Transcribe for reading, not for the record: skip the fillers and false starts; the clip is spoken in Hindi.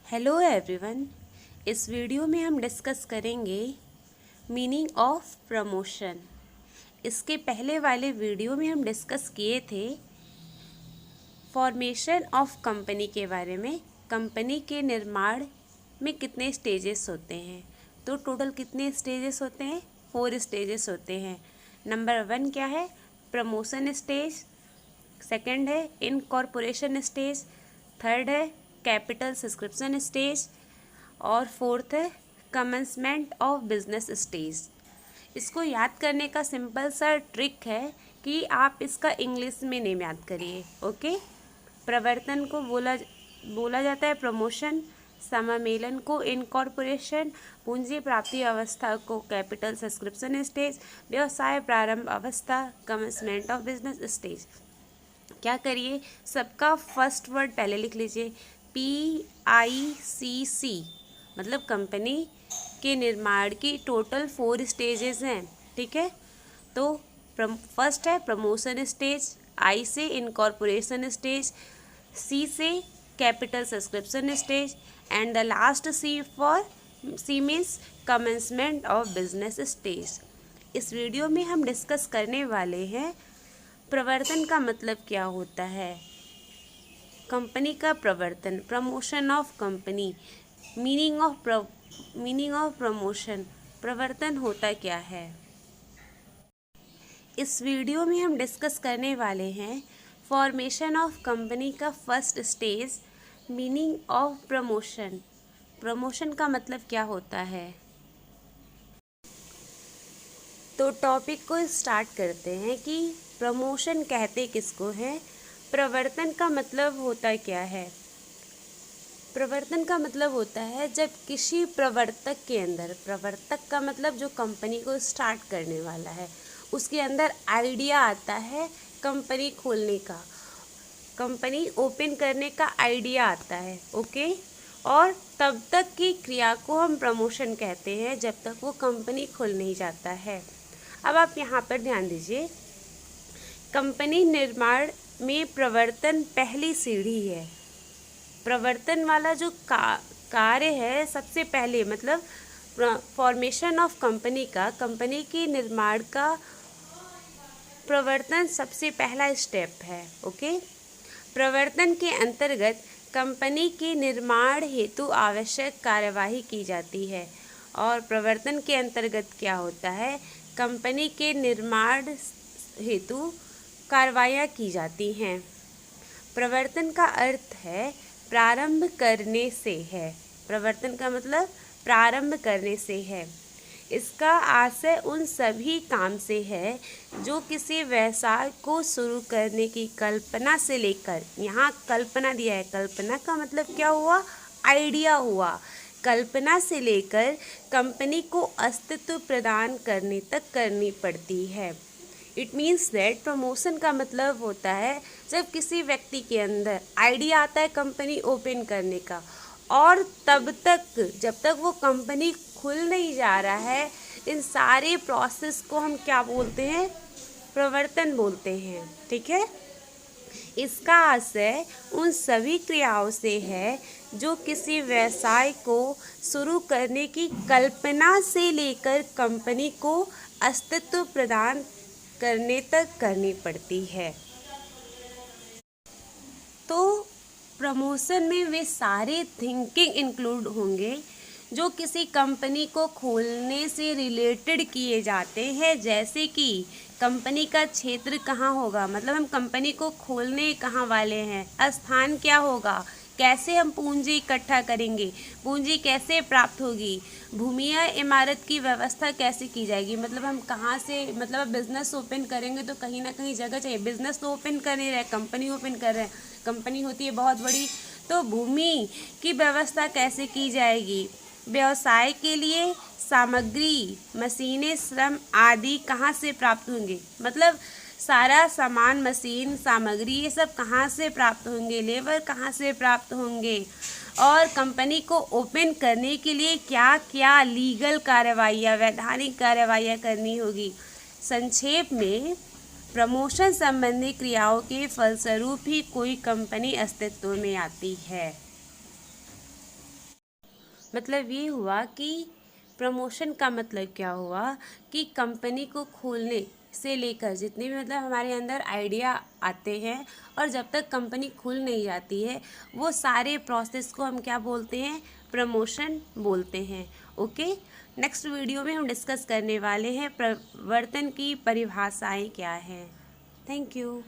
Hello everyone. इस वीडियो में हम डिस्कस करेंगे मीनिंग ऑफ प्रमोशन। इसके पहले वाले वीडियो में हम डिस्कस किए थे फॉर्मेशन ऑफ कंपनी के बारे में। कंपनी के निर्माण में कितने स्टेजेस होते हैं, तो टोटल कितने स्टेजेस होते हैं? 4 स्टेजेस होते हैं। नंबर 1 क्या है? Promotion stage. सेकंड है इनकॉर्पोरेशन स्टेज। थर्ड है कैपिटल सब्सक्रिप्शन स्टेज। और फोर्थ है कमेंसमेंट ऑफ बिजनेस स्टेज। इसको याद करने का सिंपल सा ट्रिक है कि आप इसका इंग्लिश में नेम याद करिए। ओके। प्रवर्तन को बोला जाता है प्रमोशन, समामेलन को इनकॉर्पोरेशन, पूंजी प्राप्ति अवस्था को कैपिटल सब्सक्रिप्शन स्टेज, व्यवसाय प्रारंभ अवस्था कमेंसमेंट ऑफ बिजनेस स्टेज। क्या करिए, सबका फर्स्ट वर्ड पहले लिख लीजिए। PICC मतलब कंपनी के निर्माण की टोटल 4 स्टेजेस हैं। ठीक है, तो फर्स्ट है प्रमोशन स्टेज, I से इनकॉर्पोरेशन स्टेज, C से capital subscription stage and the last C means commencement of business stage. इस वीडियो में हम डिस्कस करने वाले हैं प्रवर्तन का मतलब क्या होता है, कंपनी का प्रवर्तन, promotion of company, meaning of promotion, प्रवर्तन होता क्या है। इस वीडियो में हम डिस्कस करने वाले हैं फॉर्मेशन ऑफ कंपनी का first stage, meaning of promotion, promotion का मतलब क्या होता है। तो टॉपिक को स्टार्ट करते हैं कि प्रमोशन कहते किसको है, प्रवर्तन का मतलब होता क्या है। प्रवर्तन का मतलब होता है जब किसी प्रवर्तक के अंदर, प्रवर्तक का मतलब जो कंपनी को स्टार्ट करने वाला है, उसके अंदर आइडिया आता है कंपनी खोलने का, कंपनी ओपन करने का आइडिया आता है। ओके। और तब तक की क्रिया को हम प्रमोशन कहते हैं जब तक वो कंपनी खुल नहीं जाता है। अब आप यहाँ पर ध्यान दीजिए, कंपनी निर्माण में प्रवर्तन पहली सीढ़ी है। प्रवर्तन वाला जो कार्य है सबसे पहले, मतलब फॉर्मेशन ऑफ कंपनी का, कंपनी के निर्माण का प्रवर्तन सबसे पहला स्टेप है। ओके। प्रवर्तन के अंतर्गत कंपनी के निर्माण हेतु आवश्यक कार्यवाही की जाती है। और प्रवर्तन के अंतर्गत क्या होता है, कंपनी के निर्माण हेतु कार्रवाइयाँ की जाती हैं। प्रवर्तन का अर्थ है प्रारंभ करने से है। प्रवर्तन का मतलब प्रारंभ करने से है। इसका आशय उन सभी काम से है जो किसी व्यवसाय को शुरू करने की कल्पना से लेकर, यहाँ कल्पना दिया है, कल्पना का मतलब क्या हुआ, आइडिया हुआ, कल्पना से लेकर कंपनी को अस्तित्व प्रदान करने तक करनी पड़ती है। इट मीन्स दैट प्रमोशन का मतलब होता है जब किसी व्यक्ति के अंदर आइडिया आता है कंपनी ओपन करने का, और तब तक जब तक वो कंपनी खुल नहीं जा रहा है, इन सारे प्रोसेस को हम क्या बोलते हैं, प्रवर्तन बोलते हैं। ठीक है। इसका आशय उन सभी क्रियाओं से है जो किसी व्यवसाय को शुरू करने की कल्पना से लेकर कंपनी को अस्तित्व प्रदान करने तक करनी पड़ती है। तो प्रमोशन में वे सारे थिंकिंग इंक्लूड होंगे जो किसी कंपनी को खोलने से रिलेटेड किए जाते हैं, जैसे कि कंपनी का क्षेत्र कहाँ होगा, मतलब हम कंपनी को खोलने कहाँ वाले हैं, स्थान क्या होगा, कैसे हम पूंजी इकट्ठा करेंगे, पूंजी कैसे प्राप्त होगी, भूमिया इमारत की व्यवस्था कैसे की जाएगी, मतलब हम कहाँ से, मतलब बिजनेस ओपन करेंगे तो कहीं ना कहीं जगह चाहिए, बिजनेस तो ओपन कर नहीं रहे, कंपनी ओपन कर रहे हैं, कंपनी होती है बहुत बड़ी, तो भूमि की व्यवस्था कैसे की जाएगी, व्यवसाय के लिए सामग्री, मशीनें, श्रम आदि कहाँ से प्राप्त होंगे, मतलब सारा सामान, मशीन, सामग्री, ये सब कहाँ से प्राप्त होंगे, लेबर कहाँ से प्राप्त होंगे, और कंपनी को ओपन करने के लिए क्या क्या लीगल कार्रवाइयाँ, वैधानिक कार्रवाइयाँ करनी होगी। संक्षेप में प्रमोशन संबंधी क्रियाओं के फलस्वरूप ही कोई कंपनी अस्तित्व में आती है। मतलब ये हुआ कि प्रमोशन का मतलब क्या हुआ कि कंपनी को खोलने से लेकर जितने भी मतलब हमारे अंदर आइडिया आते हैं और जब तक कंपनी खुल नहीं जाती है वो सारे प्रोसेस को हम क्या बोलते हैं, प्रमोशन बोलते हैं। ओके, नेक्स्ट वीडियो में हम डिस्कस करने वाले हैं प्रवर्तन की परिभाषाएं क्या हैं। Thank you.